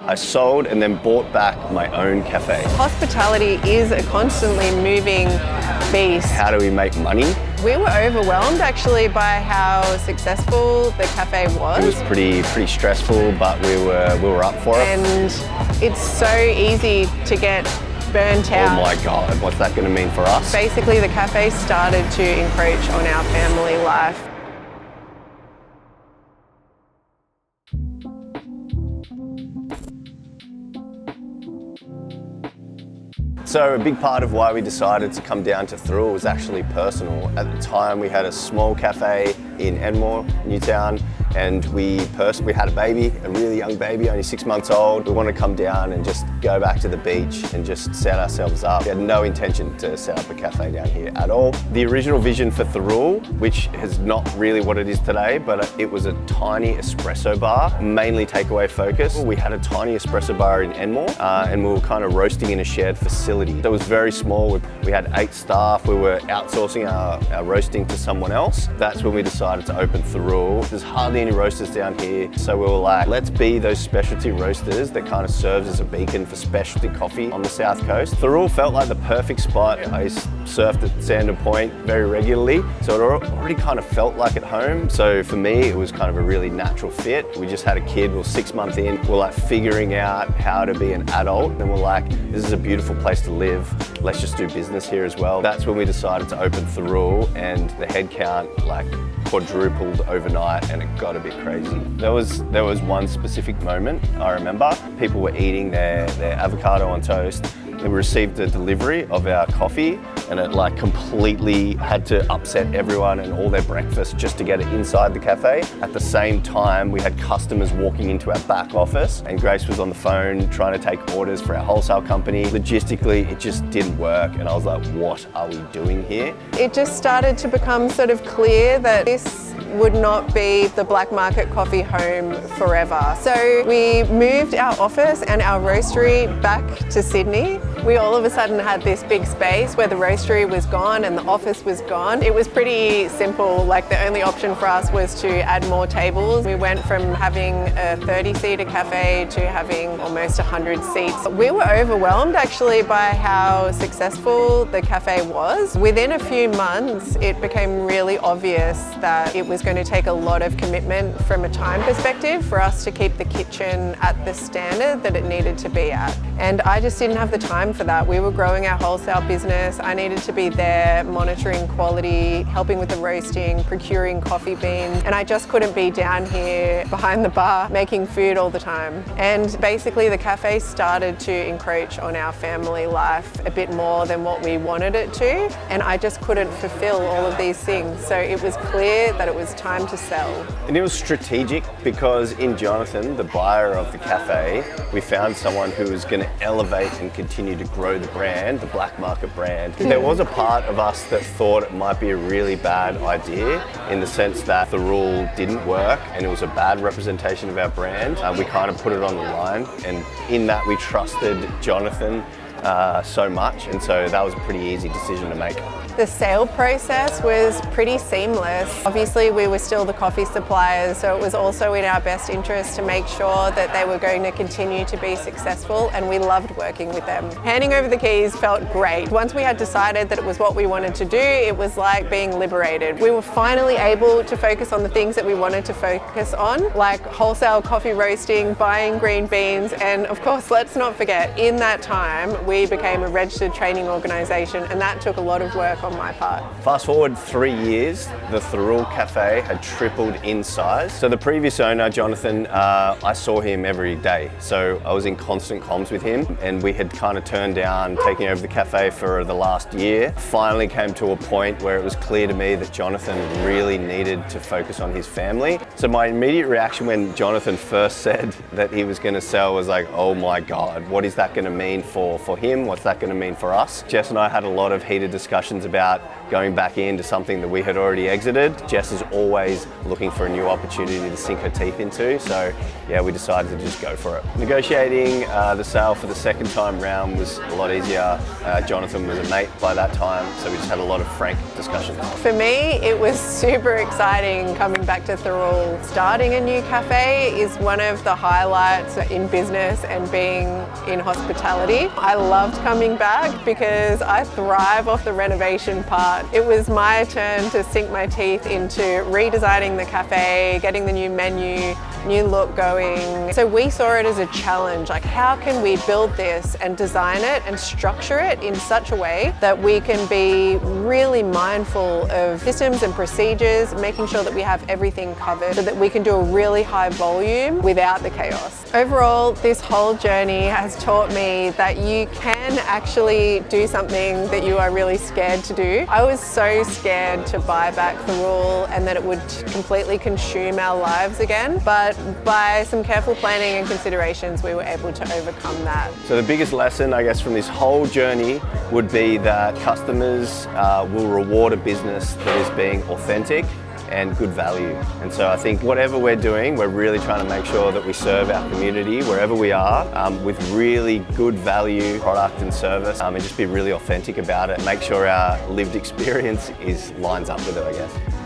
I sold and then bought back my own cafe. Hospitality is a constantly moving beast. How do we make money? We were overwhelmed actually by how successful the cafe was. It was pretty stressful, but we were up for it. And it's so easy to get burnt out. Oh my God, what's that going to mean for us? Basically, the cafe started to encroach on our family life. So a big part of why we decided to come down to Thirroul was actually personal. At the time, we had a small cafe in Enmore, Newtown, and we had a baby, a really young baby, only 6 months old. We wanted to come down and just go back to the beach and just set ourselves up. We had no intention to set up a cafe down here at all. The original vision for Thirroul, which is not really what it is today, but it was a tiny espresso bar, mainly takeaway focus. We had a tiny espresso bar in Enmore, and we were kind of roasting in a shared facility. That was very small. We had 8 staff. We were outsourcing our roasting to someone else. That's when we decided to open Thirroul. There's hardly any roasters down here, so we were like, let's be those specialty roasters that kind of serves as a beacon for specialty coffee on the south coast. Thirroul felt like the perfect spot. I surfed at Sandon Point very regularly, so it already kind of felt like at home. So for me, it was kind of a really natural fit. We just had a kid. We were 6 months in. We're like figuring out how to be an adult, and we're like, this is a beautiful place to live. Let's just do business here as well. That's when we decided to open Thirroul, and the head count like quadrupled overnight, and it got a bit crazy. There was one specific moment I remember. People were eating their avocado on toast. We received a delivery of our coffee, and it like completely had to upset everyone and all their breakfast just to get it inside the cafe. At the same time, we had customers walking into our back office, and Grace was on the phone trying to take orders for our wholesale company. Logistically, it just didn't work, and I was like, what are we doing here? It just started to become sort of clear that this would not be the black market coffee home forever. So we moved our office and our roastery back to Sydney. We all of a sudden had this big space where the roastery was gone and the office was gone. It was pretty simple, like the only option for us was to add more tables. We went from having a 30-seater cafe to having almost 100 seats. We were overwhelmed actually by how successful the cafe was. Within a few months, it became really obvious that it was going to take a lot of commitment from a time perspective for us to keep the kitchen at the standard that it needed to be at. And I just didn't have the time for that. We were growing our wholesale business. I needed to be there monitoring quality, helping with the roasting, procuring coffee beans, and I just couldn't be down here behind the bar making food all the time. And basically the cafe started to encroach on our family life a bit more than what we wanted it to, and I just couldn't fulfill all of these things. So it was clear that it was time to sell. And it was strategic because in Jonathan, the buyer of the cafe, we found someone who was going to elevate and continue to grow the brand, the black market brand. There was a part of us that thought it might be a really bad idea in the sense that the rule didn't work and it was a bad representation of our brand. We kind of put it on the line, and in that we trusted Jonathan so much, and so that was a pretty easy decision to make. The sale process was pretty seamless. Obviously, we were still the coffee suppliers, so it was also in our best interest to make sure that they were going to continue to be successful, and we loved working with them. Handing over the keys felt great. Once we had decided that it was what we wanted to do, it was like being liberated. We were finally able to focus on the things that we wanted to focus on, like wholesale coffee roasting, buying green beans, and of course, let's not forget, in that time, we became a registered training organisation, and that took a lot of work on my part. Fast forward 3 years, the Thirroul Cafe had tripled in size. So the previous owner, Jonathan, I saw him every day. So I was in constant comms with him, and we had kind of turned down taking over the cafe for the last year. Finally came to a point where it was clear to me that Jonathan really needed to focus on his family. So my immediate reaction when Jonathan first said that he was going to sell was like, oh my God, what is that going to mean for him? What's that going to mean for us? Jess and I had a lot of heated discussions about going back into something that we had already exited. Jess is always looking for a new opportunity to sink her teeth into, so yeah, we decided to just go for it. Negotiating the sale for the second time round was a lot easier. Jonathan was a mate by that time, so we just had a lot of frank discussions. For me, it was super exciting coming back to Thirroul. Starting a new cafe is one of the highlights in business and being in hospitality. I loved coming back because I thrive off the renovation part. It was my turn to sink my teeth into redesigning the cafe, getting the new menu, new look going. So we saw it as a challenge, like how can we build this and design it and structure it in such a way that we can be really mindful of systems and procedures, making sure that we have everything covered so that we can do a really high volume without the chaos. Overall, this whole journey has taught me that you can actually do something that you are really scared to do. I was so scared to buy back Thirroul and that it would completely consume our lives again, but by some careful planning and considerations, we were able to overcome that. So the biggest lesson, I guess, from this whole journey would be that customers will reward a business that is being authentic and good value. And so I think whatever we're doing, we're really trying to make sure that we serve our community wherever we are with really good value product and service, and just be really authentic about it. Make sure our lived experience lines up with it, I guess.